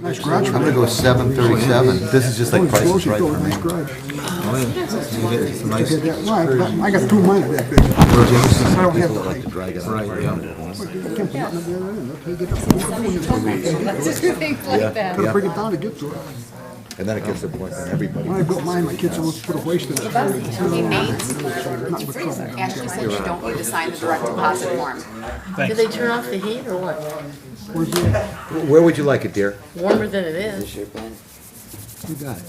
Nice garage. I'm gonna go 737. This is just like Price is Right for me. Nice garage. Oh, yeah. You get some nice. I got two of mine back there. I don't have the Like height. to drag it. Right, yeah. I can't put nothing up the other end. They'll take it up. Things like that. Gotta break it down to get to it. And then it gets to the point that everybody. When I built mine, my kids almost put a waste in it. Hey, Nate, Ashley said you don't need to sign the direct deposit form. Did they turn off the heat or what? Where's the, Where would you like it, dear? Warmer than it is. You got it.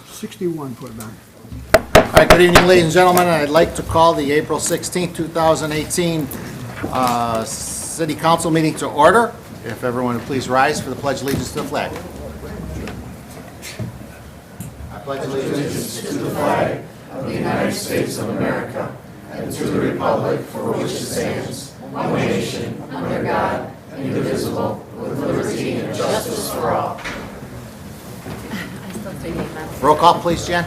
61 put it down. All right, good evening, ladies and gentlemen. I'd like to call the April 16th, 2018 City Council meeting to order. If everyone would please rise for the Pledge of Allegiance to the flag. I pledge allegiance to the flag of the United States of America and to the republic for which it stands, one nation, under God, indivisible, with liberty and justice for all. Roll call, please, Jan.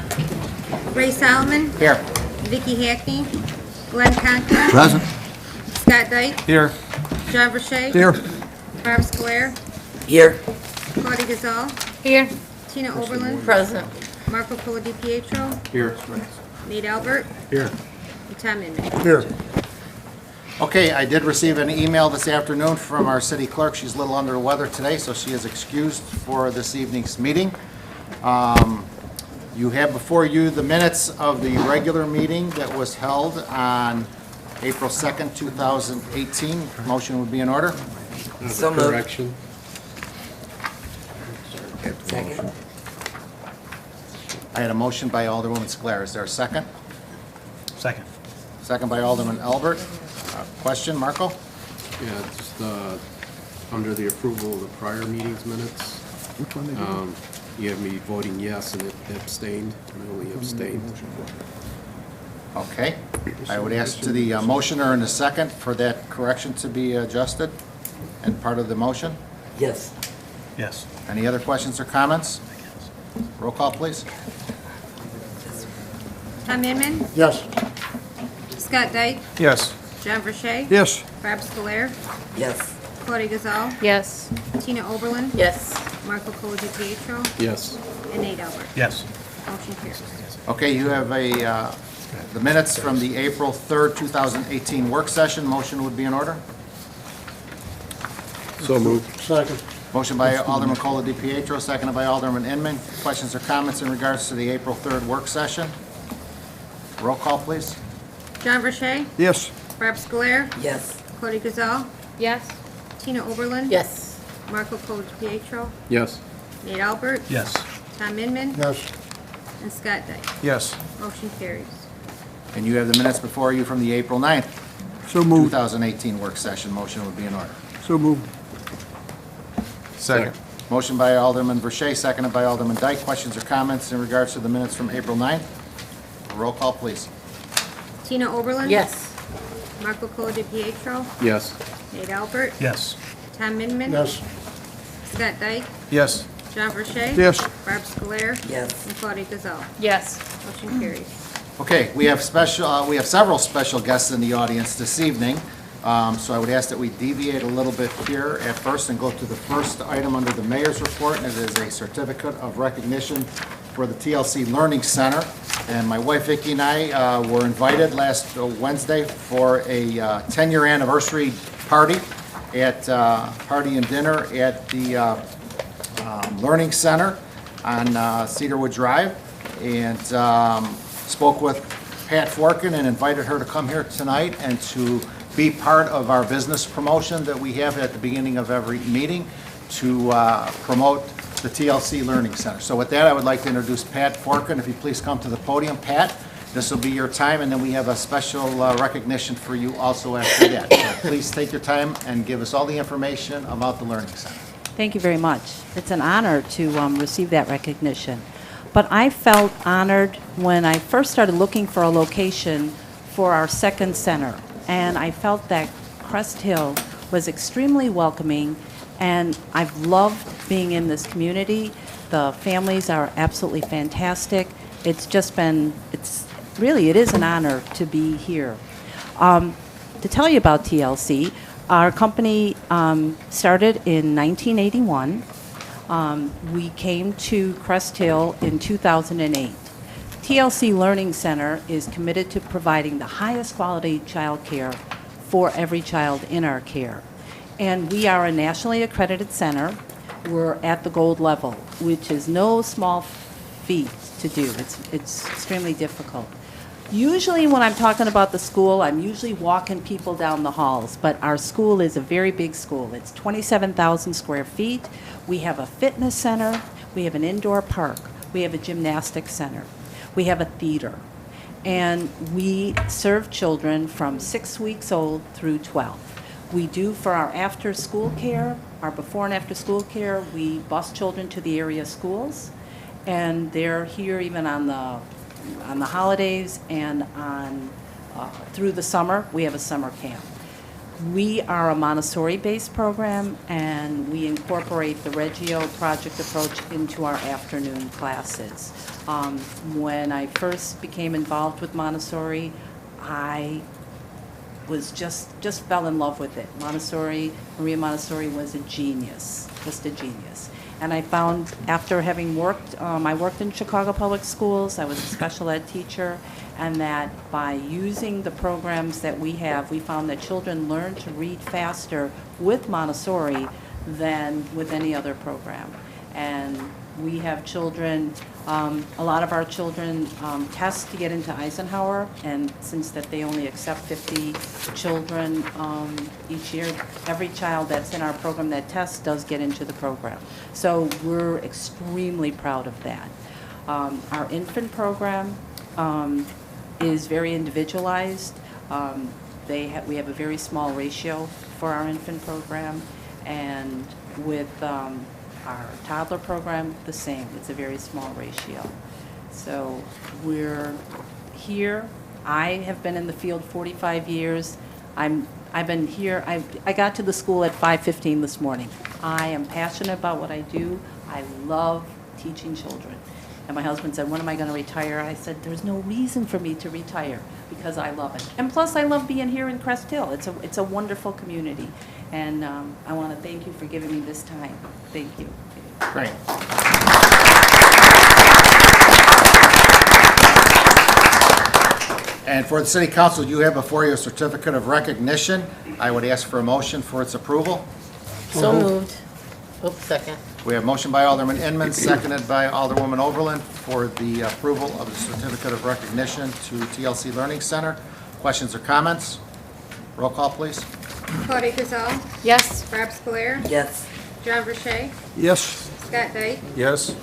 Ray Solomon, Here. Vicky Hackney, Glenn Conklin, Present. Scott Dyke, Here. John Verche, Here. Barb Scolaire, Here. Claudia Gazal, Here. Tina Oberlin, Present. Marco Polo Di Pietro, Here. Nate Albert, Here. and Tom Inman. Here. Okay, I did receive an email this afternoon from our city clerk. She's a little under the weather today, so she is excused for this evening's meeting. You have before you the minutes of the regular meeting that was held on April 2nd, 2018. Motion would be in order. So moved. Correction. Second. I had a motion by Alderwoman Scolaire. Is there a second? Second. Second by Alderman Albert. Question, Marco? Yeah, just under the approval of the prior meeting's minutes, Which one they do? you have me voting yes and abstained, and I only abstained. Okay. I would ask to the motioner in the second for that correction to be adjusted and part of the motion. Yes. Yes. Any other questions or comments? Roll call, please. Tom Inman, Yes. Scott Dyke, Yes. John Verche, Yes. Barb Scolaire, Yes. Claudia Gazal, Yes. Tina Oberlin, Yes. Marco Polo Di Pietro, Yes. and Nate Albert. Yes. Motion carries. Okay, you have the minutes from the April 3rd, 2018 work session. Motion would be in order. So moved. Second. Motion by Alderman Cola Di Pietro, seconded by Alderman Inman. Questions or comments in regards to the April 3rd work session? Roll call, please. John Verche, Yes. Barb Scolaire, Yes. Claudia Gazal, Yes. Tina Oberlin, Yes. Marco Polo Di Pietro, Yes. Nate Albert, Yes. Tom Inman, Yes. and Scott Dyke. Yes. Motion carries. And you have the minutes before you from the April 9th, So moved. 2018 work session. Motion would be in order. So moved. Second. Motion by Alderman Verche, seconded by Alderman Dyke. Questions or comments in regards to the minutes from April 9th? Roll call, please. Tina Oberlin, Yes. Marco Polo Di Pietro, Yes. Nate Albert, Yes. Tom Inman, Yes. Scott Dyke, Yes. John Verche, Yes. Barb Scolaire, Yes. and Claudia Gazal. Yes. Motion carries. Okay, we have several special guests in the audience this evening. So I would ask that we deviate a little bit here at first and go to the first item under the mayor's report, and it is a certificate of recognition for the TLC Learning Center. And my wife Vicki and I were invited last Wednesday for a 10-year anniversary party party and dinner at the Learning Center on Cedarwood Drive, and spoke with Pat Forkin and invited her to come here tonight and to be part of our business promotion that we have at the beginning of every meeting to promote the TLC Learning Center. So with that, I would like to introduce Pat Forkin. If you please come to the podium. Pat, this will be your time, and then we have a special recognition for you also after that. So please take your time and give us all the information about the Learning Center. Thank you very much. It's an honor to receive that recognition. But I felt honored when I first started looking for a location for our second center. And I felt that Crest Hill was extremely welcoming, and I've loved being in this community. The families are absolutely fantastic. It's just been, it is an honor to be here. To tell you about TLC, Our company started in 1981. We came to Crest Hill in 2008. TLC Learning Center is committed to providing the highest quality child care for every child in our care. And we are a nationally accredited center. We're at the gold level, which is no small feat to do. It's extremely difficult. Usually when I'm talking about the school, I'm usually walking people down the halls, but our school is a very big school. It's 27,000 square feet. We have a fitness center. We have an indoor park. We have a gymnastics center. We have a theater. And we serve children from 6 weeks old through 12. We do for our after-school care, our before and after-school care, we bus children to the area schools, and they're here even on the holidays and on through the summer. We have a summer camp. We are a Montessori-based program, and we incorporate the Reggio project approach into our afternoon classes. When I first became involved with Montessori, I was just fell in love with it. Maria Montessori was a genius, just a genius. And I found after having worked, I worked in Chicago Public Schools, I was a special ed teacher, and that by using the programs that we have, we found that children learn to read faster with Montessori than with any other program. And we have children, a lot of our children test to get into Eisenhower, and since that they only accept 50 children each year, every child that's in our program that tests does get into the program. So we're extremely proud of that. Our infant program is very individualized. We have a very small ratio for our infant program, and with our toddler program, the same. It's a very small ratio. So we're here. I have been in the field 45 years. I've been here. I got to the school at 5:15 this morning. I am passionate about what I do. I love teaching children. And my husband said, when am I going to retire? I said, there's no reason for me to retire because I love it. And plus, I love being here in Crest Hill. It's a wonderful community. And I want to thank you for giving me this time. Thank you. Great. And for the City Council, you have before you a certificate of recognition. I would ask for a motion for its approval. So moved. Oops, second. We have motion by Alderman Inman, seconded by Alderwoman Overland for the approval of the certificate of recognition to TLC Learning Center. Questions or comments? Roll call, please. Claudia Gazal, Yes. Rob Scolaire, Yes. John Verche, Yes. Scott Dyke, Yes.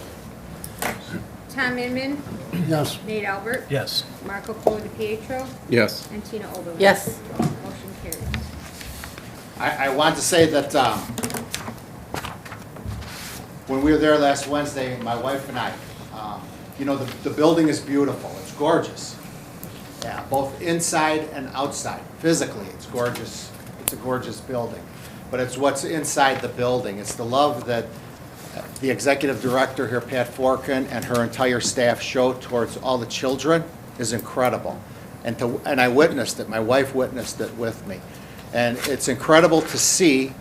Tom Inman, Yes. Nate Albert, Yes. Marco Polo DiPietro, Yes. and Tina Oberlin. Yes. Motion carries. I want to say that when we were there last Wednesday, my wife and I, the building is beautiful. It's gorgeous. Yeah, both inside and outside. Physically, it's gorgeous. It's a gorgeous building. But it's what's inside the building. It's the love that the executive director here, Pat Forkin, and her entire staff show towards all the children is incredible. And I witnessed it. My wife witnessed it with me. And it's incredible to see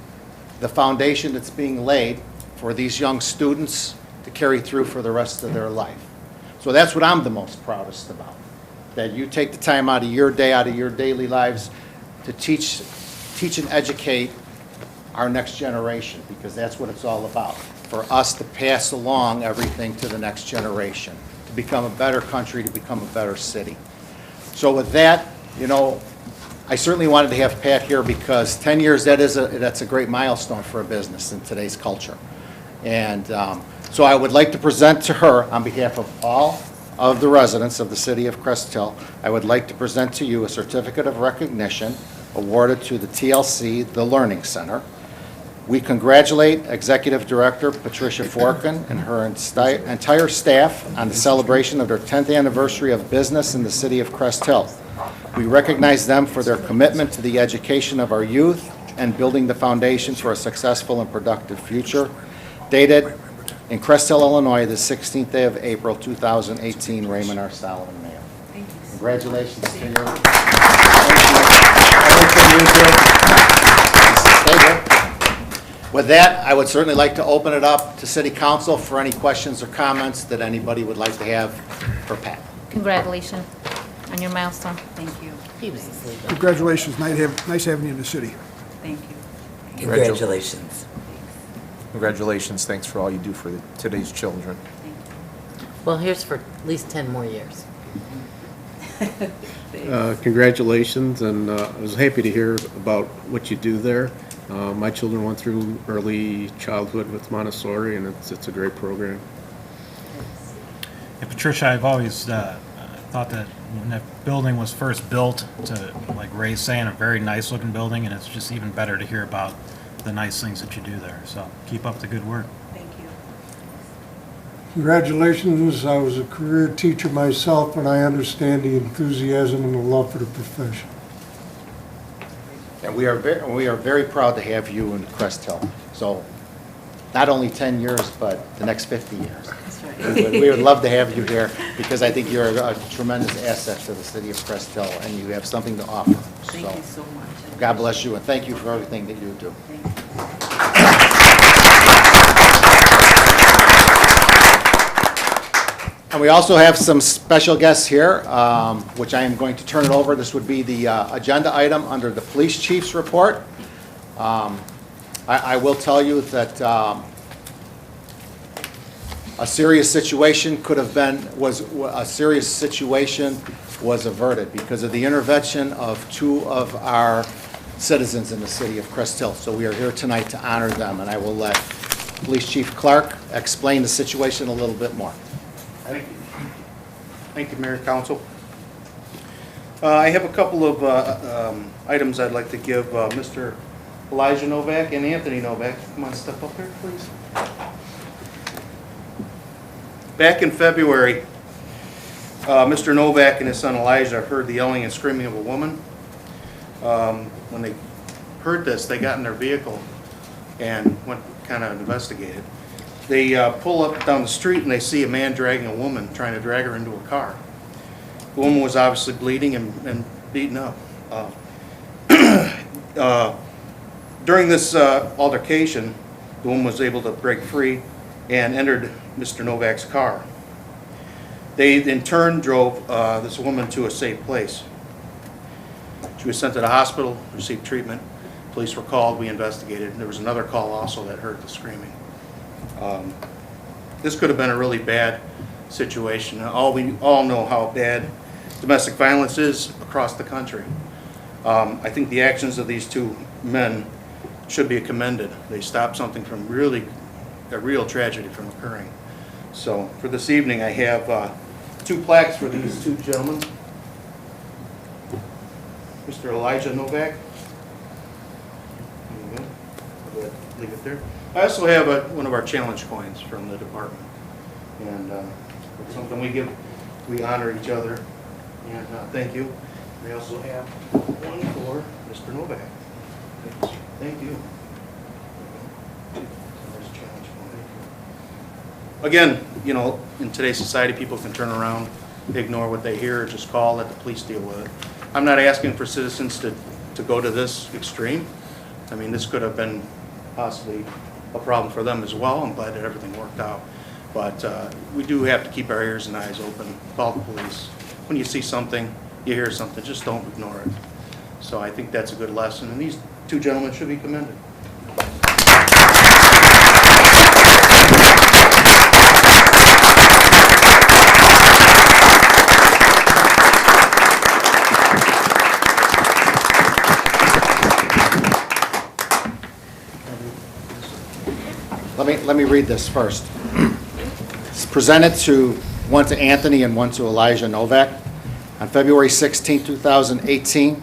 the foundation that's being laid for these young students to carry through for the rest of their life. So that's what I'm the most proudest about, that you take the time out of your day, out of your daily lives to teach and educate our next generation, because that's what it's all about, for us to pass along everything to the next generation, to become a better country, to become a better city. So with that, I certainly wanted to have Pat here because 10 years, that's a great milestone for a business in today's culture. And so I would like to present to her, on behalf of all of the residents of the city of Crest Hill, I would like to present to you a certificate of recognition awarded to the TLC, the Learning Center. We congratulate Executive Director Patricia Forkin and her entire staff on the celebration of their 10th anniversary of business in the city of Crest Hill. We recognize them for their commitment to the education of our youth and building the foundation for a successful and productive future. Dated in Crest Hill, Illinois, the 16th day of April, 2018, Raymond R. Solomon, Mayor. Thank you. Congratulations to you. Everything you do. With that, I would certainly like to open it up to City Council for any questions or comments that anybody would like to have for Pat. Congratulations on your milestone. Thank you. He was asleep. Congratulations, nice having you in the city. Thank you. Congratulations. Congratulations. Thanks for all you do for today's children. Well, here's for at least 10 more years. Congratulations, and I was happy to hear about what you do there. My children went through early childhood with Montessori, and it's a great program. Yeah, Patricia, I've always thought that when that building was first built, to like Ray's saying, a very nice looking building, and it's just even better to hear about the nice things that you do there. So keep up the good work. Thank you. Congratulations. I was a career teacher myself, and I understand the enthusiasm and the love for the profession. And we are very proud to have you in Crest Hill. So not only 10 years, but the next 50 years. That's right. We would love to have you here because I think you're a tremendous asset to the city of Crest Hill, and you have something to offer. Thank you so much. God bless you, and thank you for everything that you do. Thank you. And we also have some special guests here, which I am going to turn it over. This would be the agenda item under the police chief's report. I will tell you that a serious situation was averted because of the intervention of two of our citizens in the city of Crest Hill. So we are here tonight to honor them, and I will let Police Chief Clark explain the situation a little bit more. Thank you. Thank you, Mayor and Council. I have a couple of items I'd like to give Mr. Elijah Novak and Anthony Novak. Come on, step up here, please. Back in February, Mr. Novak and his son Elijah heard the yelling and screaming of a woman. When they heard this, they got in their vehicle and went kind of investigated. They pull up down the street and they see a man dragging a woman, trying to drag her into a car. The woman was obviously bleeding and beaten up. During this altercation, the woman was able to break free and entered Mr. Novak's car. They in turn drove this woman to a safe place. She was sent to the hospital, received treatment. Police were called, we investigated. There was another call also that heard the screaming. This could have been a really bad situation. We all know how bad domestic violence is across the country. I think the actions of these two men should be commended. They stopped something from a real tragedy from occurring. So for this evening, I have two plaques for these two gentlemen. Mr. Elijah Novak. There you go. I'll go ahead and leave it there. I also have one of our challenge coins from the department, and it's something we honor each other, and thank you. We also have one for Mr. Novak. Thank you. There's a challenge coin. Again, you know, in today's society, people can turn around, ignore what they hear, or just call, let the police deal with it. I'm not asking for citizens to go to this extreme. I mean, this could have been possibly a problem for them as well. I'm glad that everything worked out. But we do have to keep our ears and eyes open, call the police. When you see something, you hear something, just don't ignore it. So I think that's a good lesson, and these two gentlemen should be commended. Let me read this first. It's presented one to Anthony and one to Elijah Novak. On February 16, 2018,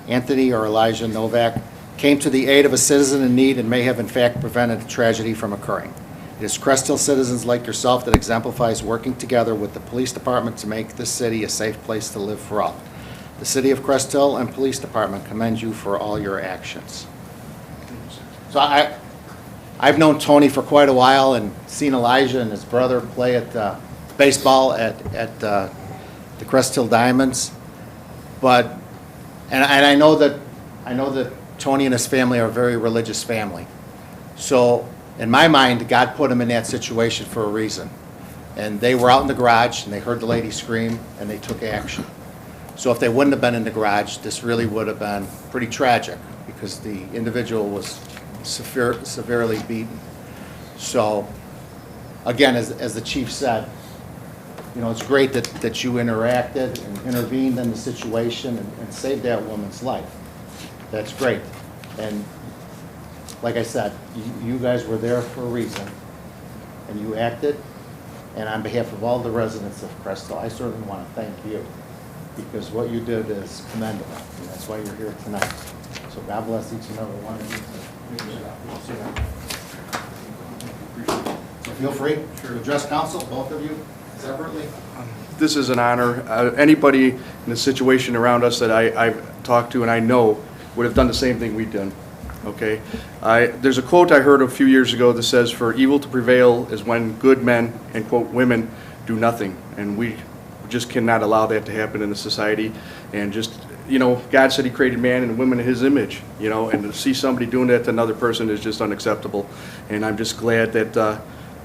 Anthony or Elijah Novak came to the aid of a citizen in need and may have in fact prevented a tragedy from occurring. It is Crest Hill citizens like yourself that exemplifies working together with the police department to make this city a safe place to live for all. The City of Crest Hill and Police Department commend you for all your actions. So I've known Tony for quite a while and seen Elijah and his brother play at baseball at the Crest Hill Diamonds, and I know that Tony and his family are a very religious family. So, in my mind, God put them in that situation for a reason. And they were out in the garage, and they heard the lady scream, and they took action. So if they wouldn't have been in the garage, this really would have been pretty tragic, because the individual was severely beaten. So, again, as the chief said, you know, it's great that you interacted and intervened in the situation and saved that woman's life. That's great. And like I said, you guys were there for a reason, and you acted. And on behalf of all the residents of Crest, I certainly want to thank you, because what you did is commendable, and that's why you're here tonight. So God bless each and every one of you. So feel free to address council, both of you, separately. This is an honor. Anybody in the situation around us that I've talked to and I know would have done the same thing we've done, okay? There's a quote I heard a few years ago that says, "For evil to prevail is when good men and, quote, women do nothing." And we just cannot allow that to happen in the society. And just, you know, God said he created man and women in his image, you know, and to see somebody doing that to another person is just unacceptable. And I'm just glad that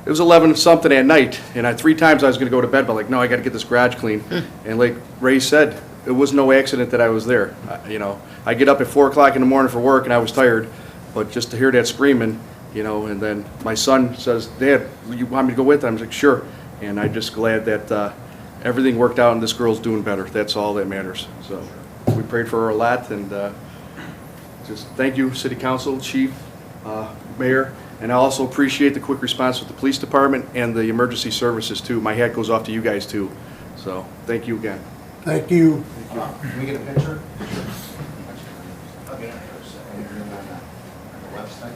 it was 11-something at night, and 3 times I was going to go to bed, but like, no, I got to get this garage clean. And like Ray said, it was no accident that I was there. You know, I get up at 4 o'clock in the morning for work, and I was tired, but just to hear that screaming, you know, and then my son says, "Dad, you want me to go with?" I was like, "Sure." And I'm just glad that everything worked out, and this girl's doing better. That's all that matters. So we prayed for her a lot, and just thank you, City Council, Chief, Mayor. And I also appreciate the quick response with the police department and the emergency services too. My hat goes off to you guys too. So thank you again. Thank you. Can we get a picture? Okay. Website.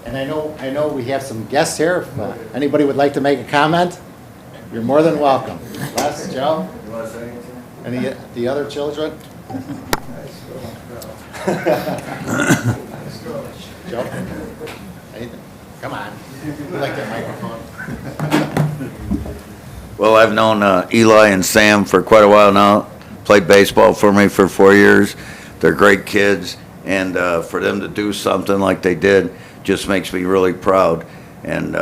And I know we have some guests here. If anybody would like to make a comment, you're more than welcome. Les, Joe? You want to say anything? Any the other children? Joe? Anything? Come on. You like that microphone? Well, I've known Eli and Sam for quite a while now. Played baseball for me for 4 years. They're great kids, and for them to do something like they did just makes me really proud. And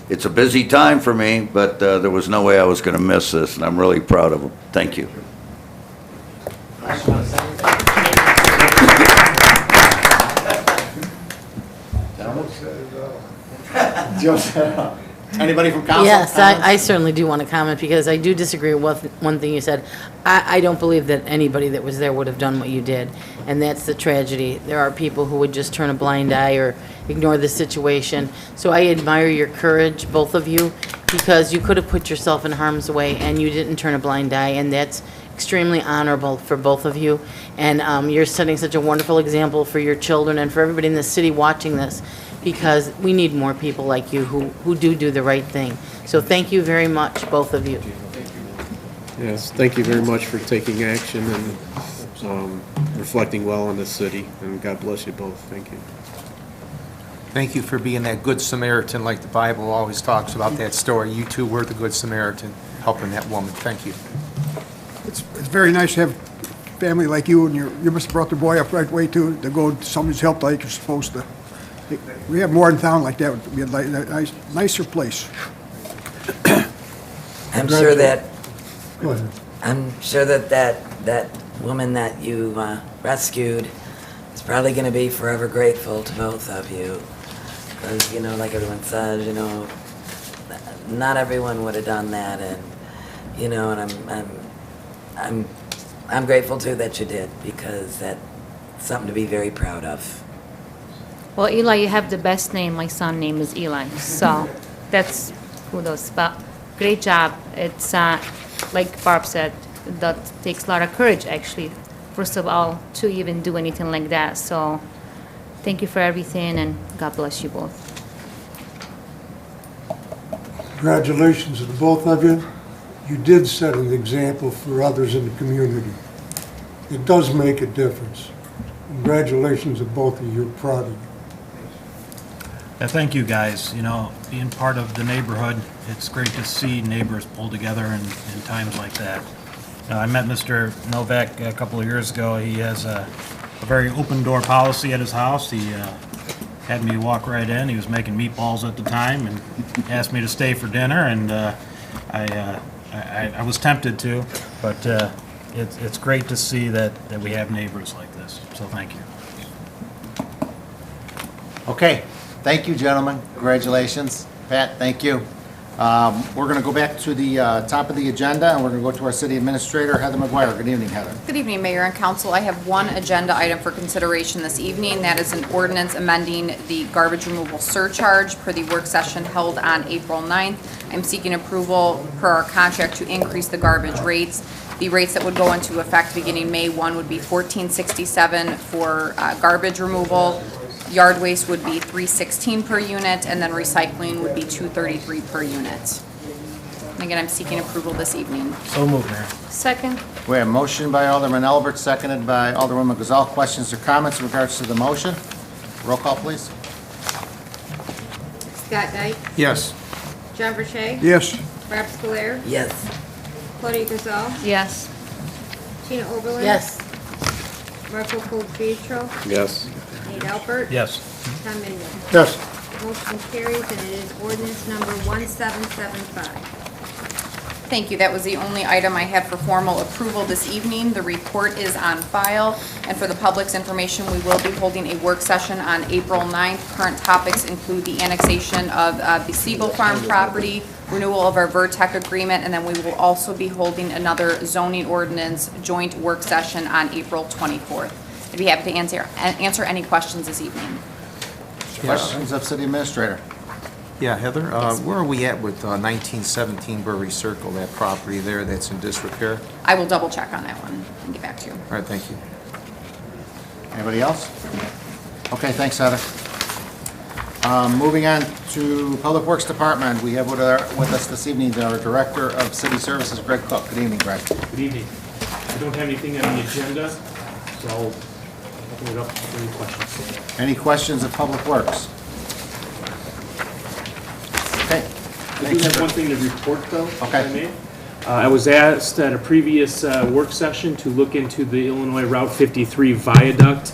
it's a busy time for me, but there was no way I was going to miss this, and I'm really proud of them. Thank you. Anybody from council? Yes, I certainly do want to comment, because I do disagree with one thing you said. I don't believe that anybody that was there would have done what you did, and that's the tragedy. There are people who would just turn a blind eye or ignore the situation. So I admire your courage, both of you, because you could have put yourself in harm's way and you didn't turn a blind eye, and that's extremely honorable for both of you. And you're setting such a wonderful example for your children and for everybody in the city watching this, because we need more people like you who do the right thing. So thank you very much, both of you. Yes, thank you very much for taking action and reflecting well on the city, and God bless you both. Thank you. Thank you for being that good Samaritan, like the Bible always talks about that story. You two were the good Samaritan, helping that woman. Thank you. It's very nice to have family like you, and you must have brought the boy up right way too, to go to somebody's help like you're supposed to. We have more in town like that. We had like a nicer place. I'm sure that Go ahead. that woman that you rescued is probably going to be forever grateful to both of you, because, you know, like everyone says, you know, not everyone would have done that, and, you know, and I'm grateful too that you did, because that's something to be very proud of. Well, Eli, you have the best name. My son's name is Eli, so that's kudos. But great job. It's like Barb said, that takes a lot of courage, actually. First of all, to even do anything like that. So, thank you for everything, and God bless you both. Congratulations to the both of you. You did set an example for others in the community. It does make a difference. Congratulations to both of you. Proud of you. Thank you, guys. You know, being part of the neighborhood, it's great to see neighbors pull together in times like that. I met Mr. Novak a couple of years ago. He has a very open-door policy at his house. He had me walk right in. He was making meatballs at the time and asked me to stay for dinner, and I was tempted to, but it's great to see that we have neighbors like this, so thank you. Okay, thank you, gentlemen. Congratulations. Pat, thank you. We're going to go back to the top of the agenda, and we're going to go to our city administrator, Heather McGuire. Good evening, Heather. Good evening, Mayor and Council. I have one agenda item for consideration this evening. That is an ordinance amending the garbage removal surcharge per the work session held on April 9th. I'm seeking approval per our contract to increase the garbage rates. The rates that would go into effect beginning May 1 would be $14.67 for garbage removal. Yard waste would be $3.16 per unit, and then recycling would be $2.33 per unit. And again, I'm seeking approval this evening. So moved, Mayor. Second. We have a motion by Alderman Albert, seconded by Alderwoman Gazal. Questions or comments in regards to the motion? Roll call, please. Scott Dyke. Yes. John Verche. Yes. Barb Scoler. Yes. Claudia Gazal. Yes. Tina Oberlin. Yes. Marco Pietro. Yes. Nate Albert. Yes. Tom Inman. Yes. Motion carries, and it is ordinance number 1775. Thank you. That was the only item I had for formal approval this evening. The report is on file, and for the public's information, we will be holding a work session on April 9th. Current topics include the annexation of the Siegel Farm property, renewal of our Vertec agreement, and then we will also be holding another zoning ordinance joint work session on April 24th. I'd be happy to answer any questions this evening. Questions of city administrator? Yeah, Heather, where are we at with 1917 Bury Circle, that property there that's in disrepair? I will double check on that one and get back to you. All right, thank you. Anybody else? Okay, thanks, Heather. Moving on to Public Works Department, we have with us this evening our Director of City Services, Greg Cook. Good evening, Greg. Good evening. I don't have anything on the agenda, so I'll open it up for any questions. Any questions of Public Works? Okay. I do have one thing to report, though, if Okay. I may. I was asked at a previous work session to look into the Illinois Route 53 viaduct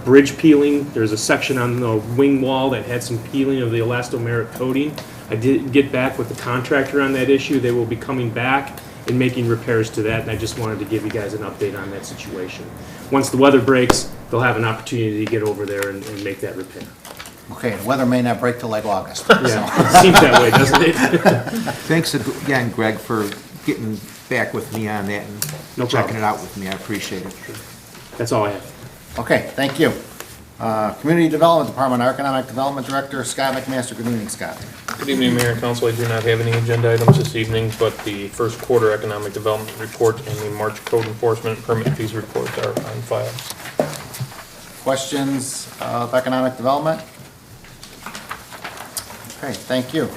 bridge peeling. There's a section on the wing wall that had some peeling of the elastomeric coating. I did get back with the contractor on that issue. They will be coming back and making repairs to that, and I just wanted to give you guys an update on that situation. Once the weather breaks, they'll have an opportunity to get over there and make that repair. Okay, the weather may not break till like August. Yeah, it seems that way, doesn't it? Thanks again, Greg, for getting back with me on that and No checking problem. it out with me. I appreciate it. That's all I have. Okay, thank you. Community Development Department, our Economic Development Director, Scott McMaster. Good evening, Scott. Good evening, Mayor and Council. I do not have any agenda items this evening, but the first quarter economic development report and the March code enforcement and permit fees report are on file. Questions of economic development? Okay, thank you.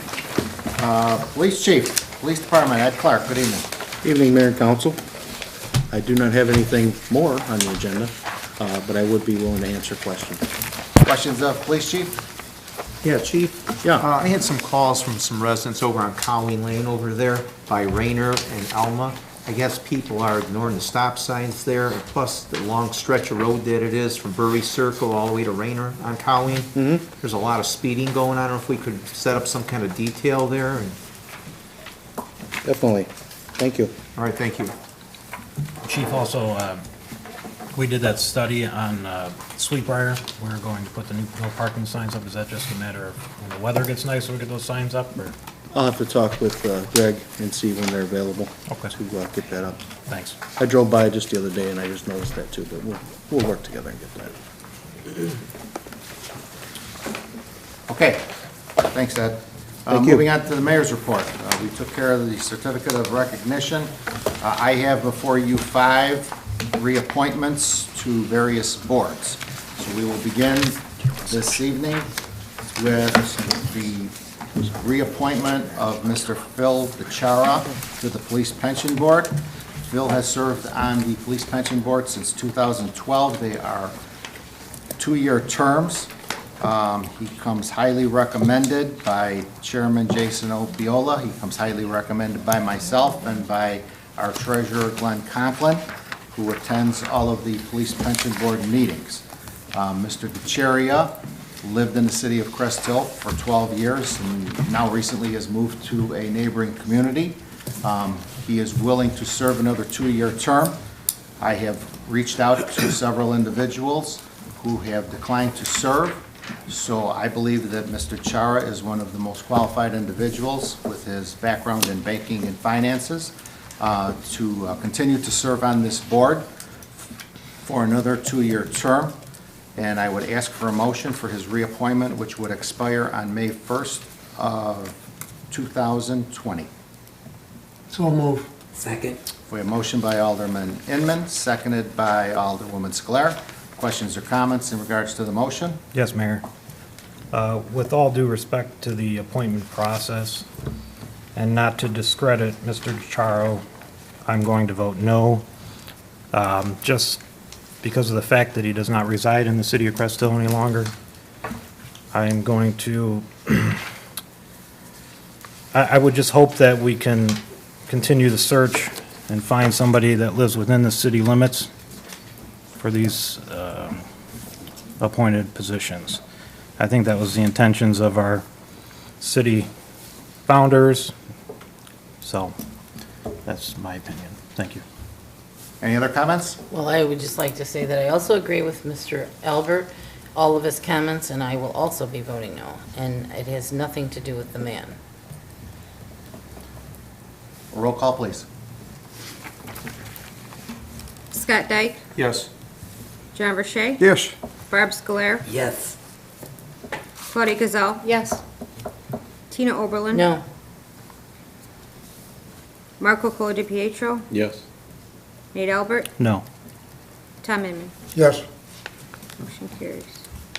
Police Chief, Police Department, Ed Clark, good evening. Evening, Mayor and Council. I do not have anything more on the agenda, but I would be willing to answer questions. Questions of Police Chief? Yeah, Chief? Yeah. I had some calls from some residents over on Colleen Lane over there by Rayner and Alma. I guess people are ignoring the stop signs there, and plus the long stretch of road that it is from Bury Circle all the way to Rayner on Colleen. There's a lot of speeding going on, or if we could set up some kind of detail there. And Definitely. Thank you. all right, thank you. Chief, also, we did that study on Sweetbriar. We're going to put the new no parking signs up. Is that just a matter of when the weather gets nice, we get those signs up, or? I'll have to talk with Greg and see when they're available Okay. to get that up. Thanks. I drove by just the other day and I just noticed that too, but we'll work together and get that. Okay, thanks, Ed. Thank you. Moving on to the mayor's report. We took care of the certificate of recognition. I have before you 5 reappointments to various boards. So we will begin this evening with the reappointment of Mr. Phil DeChara to the Police Pension Board. Phil has served on the Police Pension Board since 2012. They are 2-year terms. He comes highly recommended by Chairman Jason Obiola. He comes highly recommended by myself and by our treasurer, Glenn Conklin, who attends all of the Police Pension Board meetings. Mr. DeCheria lived in the city of Crest Hill for 12 years and now recently has moved to a neighboring community. He is willing to serve another 2-year term. I have reached out to several individuals who have declined to serve, so I believe that Mr. Chara is one of the most qualified individuals with his background in banking and finances to continue to serve on this board for another 2-year term. And I would ask for a motion for his reappointment, which would expire on May 1st of 2020. So move. Second. We have a motion by Alderman Inman, seconded by Alderwoman Scolaire. Questions or comments in regards to the motion? Yes, Mayor. With all due respect to the appointment process, and not to discredit Mr. DeCharo, I'm going to vote no, just because of the fact that he does not reside in the city of Crest Hill any longer. I am going to, I would just hope that we can continue the search and find somebody that lives within the city limits for these appointed positions. I think that was the intentions of our city founders, so that's my opinion. Thank you. Any other comments? Well, I would just like to say that I also agree with Mr. Albert, all of his comments, and I will also be voting no. And it has nothing to do with the man. Roll call, please. Scott Dyke, Yes. John Verche, Yes. Barb Scolaire, Yes. Claudia Gazal, Yes. Tina Oberlin. No. Marco Colo DiPietro, Yes. Nate Albert, No. Tom Inman. Yes. Motion carries.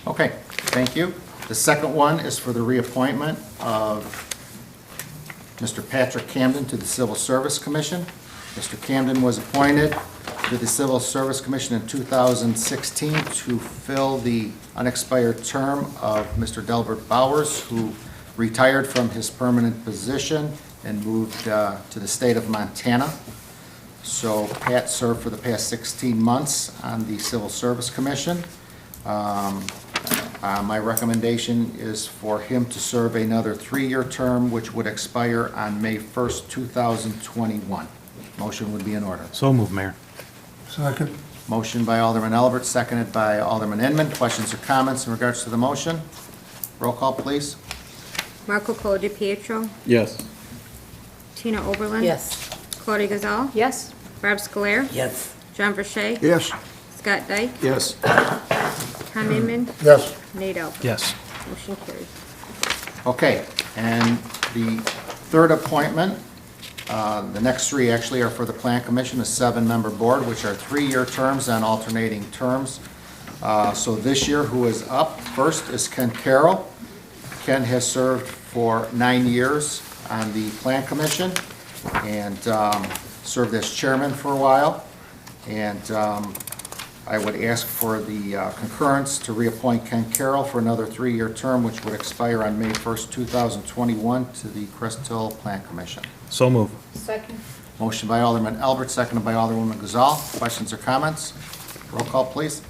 Okay, thank you. The second one is for the reappointment of Mr. Patrick Camden to the Civil Service Commission. Mr. Camden was appointed to the Civil Service Commission in 2016 to fill the unexpired term of Mr. Delbert Bowers, who retired from his permanent position and moved to the state of Montana. So Pat served for the past 16 months on the Civil Service Commission. My recommendation is for him to serve another 3-year term, which would expire on May 1st, 2021. Motion would be in order. So moved, Mayor. Second. Motion by Alderman Albert, seconded by Alderman Inman. Questions or comments in regards to the motion? Roll call, please. Marco Colo DiPietro, Yes. Tina Oberlin. Yes. Claudia Gazal, Yes. Barb Scolaire, Yes. John Verche, Yes. Scott Dyke, Yes. Tom Inman, Yes. Nate Albert. Yes. Motion carries. Okay, and the third appointment, the next three actually are for the Plan Commission, a 7-member board, which are 3-year terms on alternating terms. So this year, who is up first is Ken Carroll. Ken has served for 9 years on the Plan Commission and served as chairman for a while. And I would ask for the concurrence to reappoint Ken Carroll for another 3-year term, which would expire on May 1st, 2021, to the Crest Hill Plan Commission. So moved. Second. Motion by Alderman Albert, seconded by Alderwoman Gazal. Questions or comments? Roll call, please.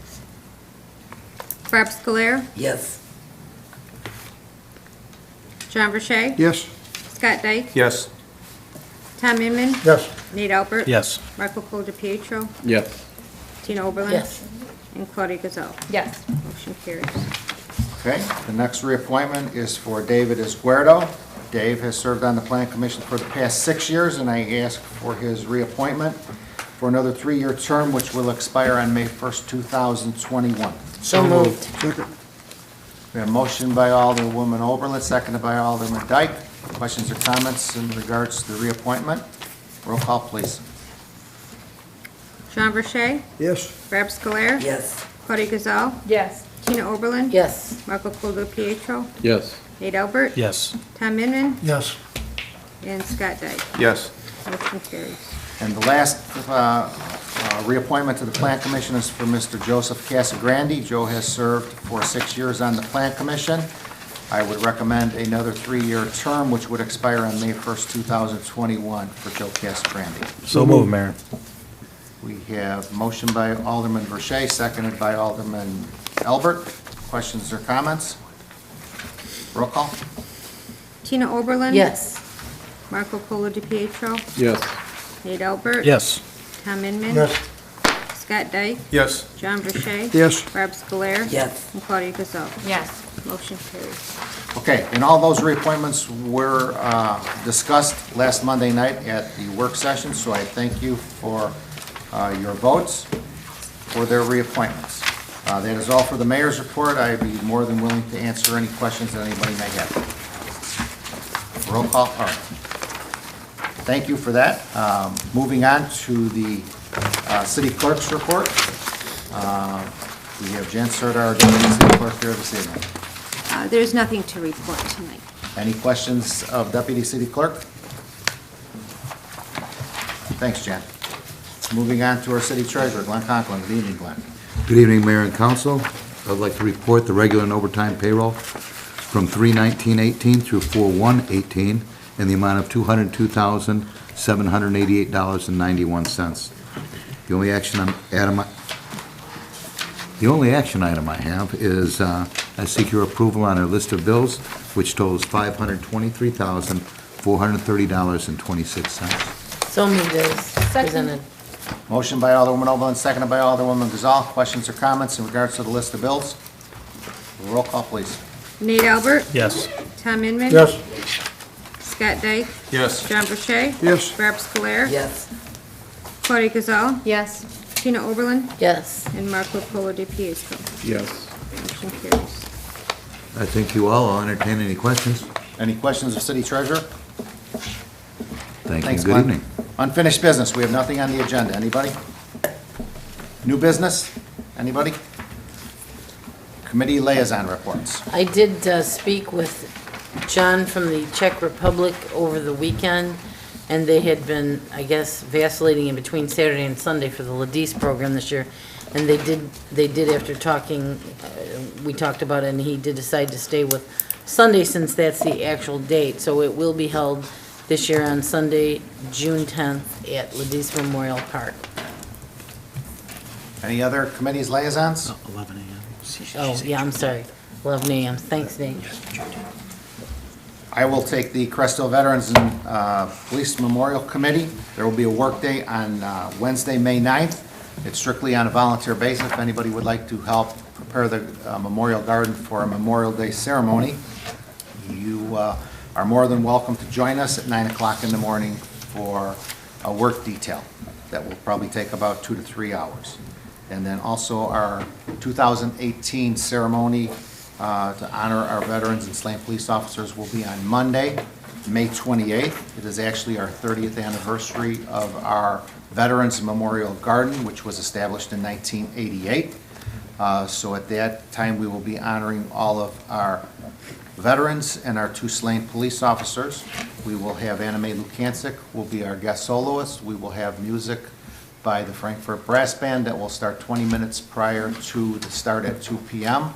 Barb Scolaire, Yes. John Verche, Yes. Scott Dyke, Yes. Tom Inman, Yes. Nate Albert. Yes. Marco Colo DiPietro, Yes. Tina Oberlin. Yes. And Claudia Gazal. Yes. Motion carries. Okay, the next reappointment is for David Esguerdo. Dave has served on the Plan Commission for the past 6 years, and I ask for his reappointment for another 3-year term, which will expire on May 1st, 2021. So moved. Second. We have a motion by Alderwoman Oberlin, seconded by Alderman Dyke. Questions or comments in regards to the reappointment? Roll call, please. John Verche, Yes. Barb Scolaire, Yes. Claudia Gazal, Yes. Tina Oberlin. Yes. Marco Colo DiPietro, Yes. Nate Albert. Yes. Tom Inman, Yes. and Scott Dyke. Yes. Motion carries. And the last Reappointment to the Plant Commission is for Mr. Joseph Casagrande. Joe has served for 6 years on the Plant Commission. I would recommend another 3-year term, which would expire on May 1st, 2021 for Joe Casagrande. So moved, Mayor. We have motion by Alderman Verche, seconded by Alderman Albert. Questions or comments? Roll call. Tina Oberlin. Yes. Marco Polo DiPietro. Yes. Nate Albert. Yes. Tom Inman. Yes. Scott Dyke. Yes. John Verche. Yes. Barb Scolaire. Yes. And Claudia Gazal. Yes. Motion carries. Okay, and all those reappointments were discussed last Monday night at the work session, so I thank you for your votes for their reappointments. That is all for the mayor's report. I'd be more than willing to answer any questions that anybody may have. Roll call, all right. Thank you for that. Moving on to the city clerk's report. We have Jan Serta, our deputy city clerk, here this evening. There's nothing to report tonight. Any questions of deputy city clerk? Thanks, Jan. Moving on to our city treasurer, Glenn Conklin. Good evening, Glenn. Good evening, Mayor and Council. I'd like to report the regular and overtime payroll from 3/19/18 through 4/1/18 in the amount of $202,788.91. The only action item I have is I seek your approval on our list of bills, which totals $523,430.26. So moved as presented. Motion by Alderwoman Oberlin, seconded by Alderwoman Gazal. Questions or comments in regards to the list of bills? Roll call, please. Nate Albert. Yes. Tom Inman. Yes. Scott Dyke. Yes. John Verche. Yes. Barb Scolaire. Yes. Claudia Gazal. Yes. Tina Oberlin. Yes. And Marco Polo DiPietro. Yes. Motion carries. I thank you all. I'll entertain any questions. Any questions of city treasurer? Thank you. Thanks, Good Glenn. evening. Unfinished business, we have nothing on the agenda. Anybody? New business? Anybody? Committee liaison reports. I did speak with John from the Czech Republic over the weekend, and they had been, I guess, vacillating in between Saturday and Sunday for the Ladis program this year. And they did after talking, we talked about it, and he did decide to stay with Sunday since that's the actual date. So it will be held this year on Sunday, June 10th at Ladis Memorial Park. Any other committees liaisons? 11 a.m. Oh, yeah, I'm sorry. 11 a.m. Thanks, Nate. I will take the Cresthill Veterans and Police Memorial Committee. There will be a work day on Wednesday, May 9th. It's strictly on a volunteer basis. If anybody would like to help prepare the Memorial Garden for a Memorial Day ceremony, you are more than welcome to join us at 9 o'clock in the morning for a work detail that will probably take about 2 to 3 hours. And then also our 2018 ceremony to honor our veterans and slain police officers will be on Monday, May 28th. It is actually our 30th anniversary of our Veterans Memorial Garden, which was established in 1988. So at that time, we will be honoring all of our veterans and our 2 slain police officers. We will have Anna Mae Lukancic will be our guest soloist. We will have music by the Frankfurt Brass Band that will start 20 minutes prior to the start at 2 p.m.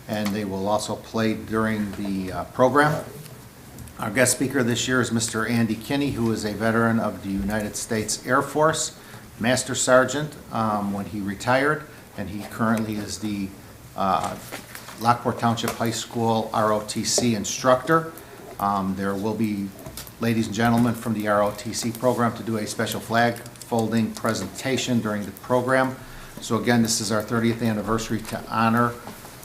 And they will also play during the program. Our guest speaker this year is Mr. Andy Kinney, who is a veteran of the United States Air Force, Master Sergeant when he retired, and he currently is the Lockport Township High School ROTC instructor. There will be ladies and gentlemen from the ROTC program to do a special flag folding presentation during the program. So again, this is our 30th anniversary to honor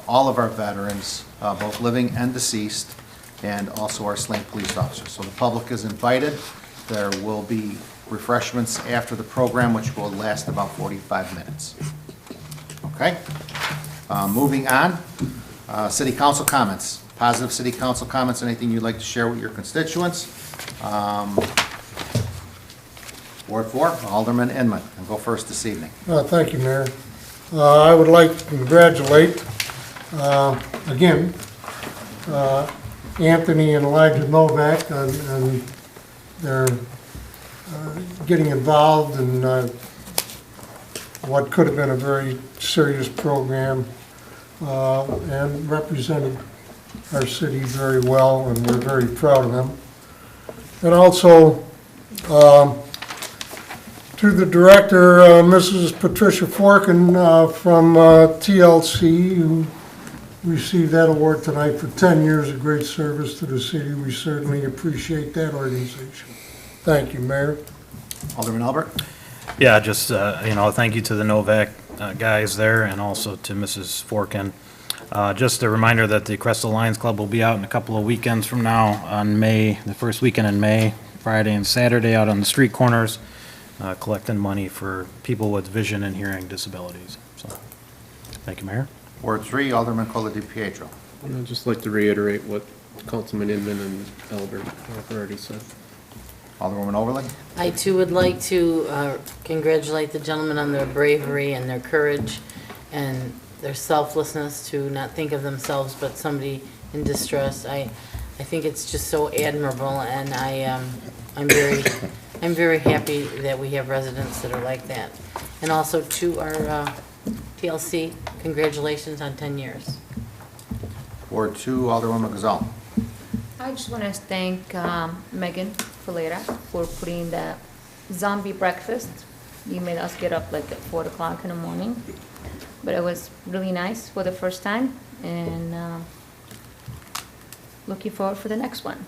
all of our veterans, both living and deceased, and also our slain police officers. So the public is invited. There will be refreshments after the program, which will last about 45 minutes. Okay? Moving on, city council comments. Positive city council comments, anything you'd like to share with your constituents? Ward 4, Alderman Inman. I'll go first this evening. Thank you, Mayor. I would like to congratulate, again, Anthony and Elijah Novak on their getting involved and what could have been a very serious program and represented our city very well, and we're very proud of them. And also, to the director, Mrs. Patricia Forkin from TLC, who received that award tonight for 10 years of great service to the city. We certainly appreciate that organization. Thank you, Mayor. Alderman Albert? Yeah, just, thank you to the Novak guys there and also to Mrs. Forkin. Just a reminder that the Crest Lions Club will be out in a couple of weekends from now on the first weekend in May, Friday and Saturday, out on the street corners, collecting money for people with vision and hearing disabilities. So, thank you, Mayor. Ward 3, Alderman Cola Pietro. I'd just like to reiterate what Councilman Inman and Albert have already said. Alderwoman Overland? I too would like to congratulate the gentlemen on their bravery and their courage and their selflessness to not think of themselves but somebody in distress. I think it's just so admirable, and I'm very happy that we have residents that are like that. And also to our TLC, congratulations on 10 years. Ward 2, Alderwoman Gazal. I just want to thank Megan Falera for putting the zombie breakfast. You made us get up like at 4 o'clock in the morning, but it was really nice for the first time, and looking forward for the next one.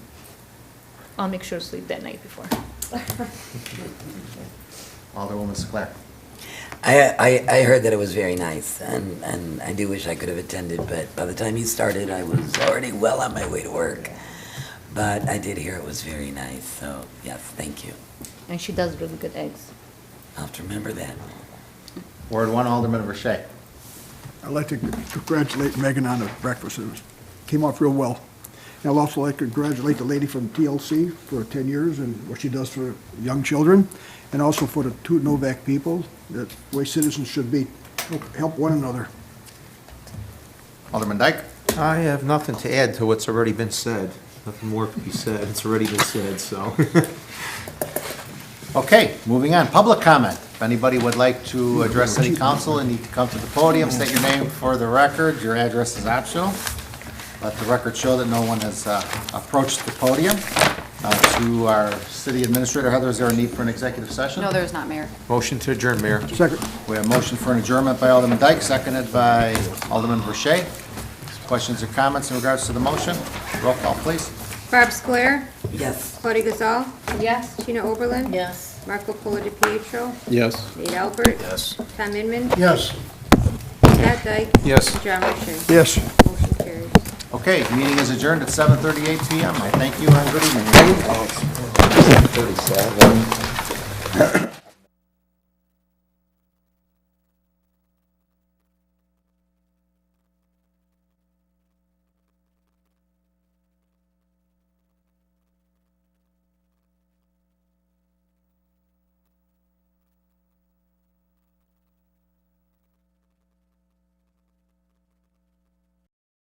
I'll make sure to sleep that night before. Alderwoman Sinclair. I heard that it was very nice, and I do wish I could have attended, but by the time you started, I was already well on my way to work. But I did hear it was very nice, so yes, thank you. And she does really good eggs. I'll have to remember that. Ward 1, Alderman Verche. I'd like to congratulate Megan on the breakfast. Came off real well. And I'd also like to congratulate the lady from TLC for 10 years and what she does for young children, and also for the two Novak people, that the way citizens should be, help one another. Alderman Dyke. I have nothing to add to what's already been said. Nothing more to be said. It's already been said, so. Okay, moving on. Public comment. If anybody would like to address city council and need to come to the podium, state your name for the record. Your address is optional. Let the record show that no one has approached the podium. To our city administrator, Heather, is there a need for an executive session? No, there's not, Mayor. Motion to adjourn, Mayor. Second. We have a motion for an adjournment by Alderman Dyke, seconded by Alderman Verche. Questions or comments in regards to the motion? Roll call, please. Barb Square, Yes. Claudia Gazal, Yes. Tina Oberlin. Yes. Marco Polo DiPietro, Yes. Nate Albert. Yes. Tom Inman, Yes. Pat Dyke. Yes. John Rashay. Yes. Motion carries. Okay, meeting is adjourned at 7:38 PM. I thank you and good evening.